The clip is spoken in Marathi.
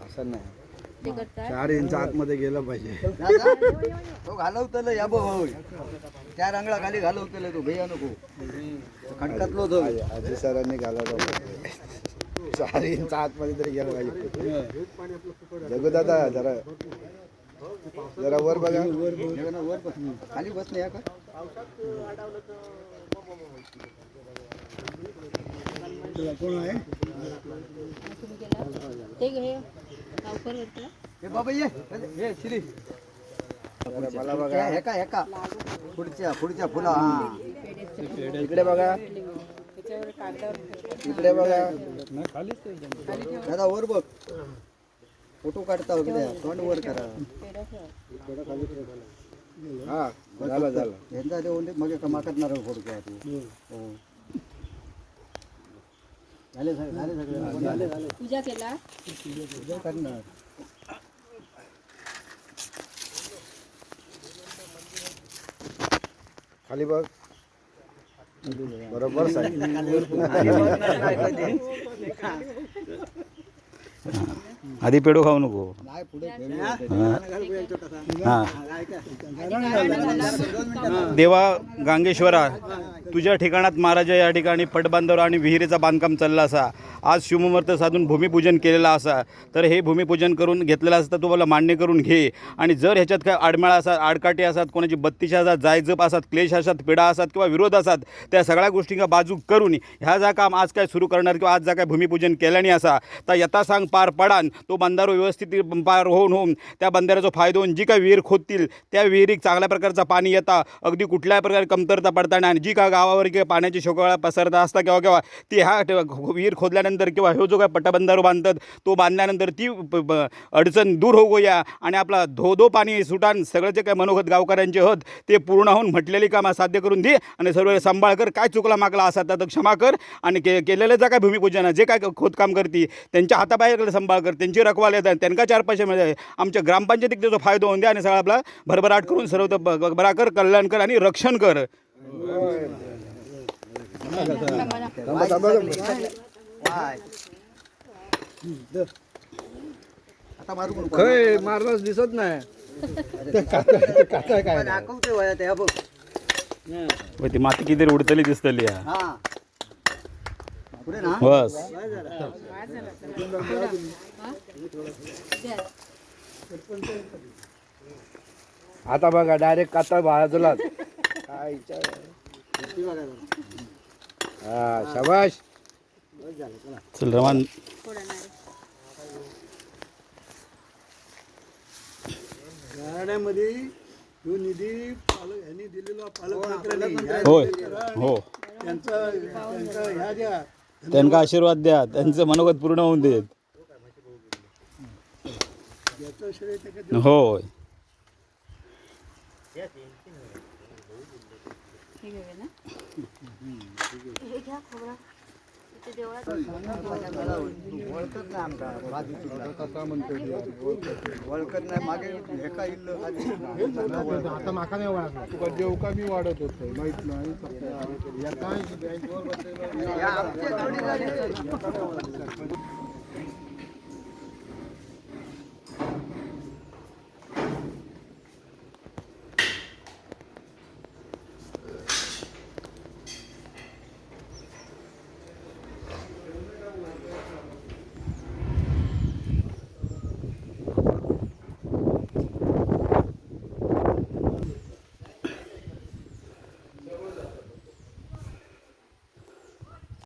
असं नाही ते करताय 4 इंच आतमध्ये गेलं पाहिजे. तो घालवतलं या भाऊ त्या रंगळा खाली घालवतलं तो भैया नको खणकातलो तो आजी सरांनी घालायला पाहिजे. 4 इंच आतमध्ये तरी गेलं पाहिजे. जगू दादा जरा जरा वर बघा. वर खाली बस नाही का कोण आहे ते घे लवकर येतं. हे बाबा ये हे श्री मला बघा. एका पुढच्या फुला हा इकडे बघा इकडे बघा. दादा वर बघ फोटो काढता वगैरे तोंड वर करा हा झालं झालं. यांचा ते ओंडे मग कमा करणार फोटो घ्या तू हो झाले सगळे पूजा केला पूजा करणार खाली बघ बरोबर साहेब. आधी पेढो खाऊ नको. नाही पुढे देवा गांगेश्वरा तुझ्या ठिकाणात महाराजा या ठिकाणी पटबांधावर आणि विहिरीचा बांधकाम चालला असा. आज शुभमुहूर्त साधून भूमिपूजन केलेलं असा. तर हे भूमिपूजन करून घेतलेलं असतं तुम्हाला मान्य करून घे. आणि जर ह्याच्यात काय आडमेळा असतात आडकाठी असतात कोणाची बत्तीस असतात जायजप असतात क्लेश असतात पिढा असतात किंवा विरोध असतात त्या सगळ्या गोष्टींना बाजू करून ह्या जा काम आज काय सुरू करणार किंवा आज जा काय भूमिपूजन केल्याने असा तर यथासांग पार पडान तो बंधारो व्यवस्थित पार होऊन त्या बंधाऱ्याचा फायदा होऊन जी काय विहीर खोदतील त्या विहिरीत चांगल्या प्रकारचा पाणी येता अगदी कुठल्याही प्रकारे कमतरता पडताना आणि जी काय गावावर किंवा पाण्याची शोकाळा पसरता असता किंवा किंवा ती ह्या विहीर खोदल्यानंतर किंवा हे जो काय पट्टाबंधारो बांधतात तो बांधल्यानंतर ती अडचण दूर हो गोया आणि आपला धो पाणी सुटान सगळं जे काय मनोगत गावकऱ्यांचे होत ते पूर्ण होऊन म्हटलेली कामं साध्य करून दे आणि सर्व सांभाळ कर. काय चुकला मागला असा तर क्षमा कर आणि केलेलं जे काय भूमिपूजन जे काय खोदकाम करते त्यांच्या हाताबाहेर सांभाळ कर त्यांची रखवाल येतात त्यांना 4 पैसे मिळतात आमच्या ग्रामपंचायतीत त्याचा फायदा होऊन द्या आणि सगळं आपला भरभराट करून सर्व बरा कर कल्याण कर आणि रक्षण कर. आता मारू खय मारलाच दिसत नाही. काय दाखवते वया ते बघ ती माती किती उडतली दिसतली हा पुढे ना बस. आता बघा डायरेक्ट काता बाजूला काय हा शाबाश. चल रमान गाड्यामध्ये जो निधी यांनी दिलेला पालकमंत्र्यांनी होय हो त्यांचा ह्या द्या त्यांना आशीर्वाद द्या त्यांचं मनोगत पूर्ण होऊन देत. याचं श्रेय ते होय हे घेऊया ना हे घ्या खोबरा इथे देवळात वळकत नाही मागे हे काय आता माका नाही वाढला तुका देव का मी वाढत होतो माहित नाही.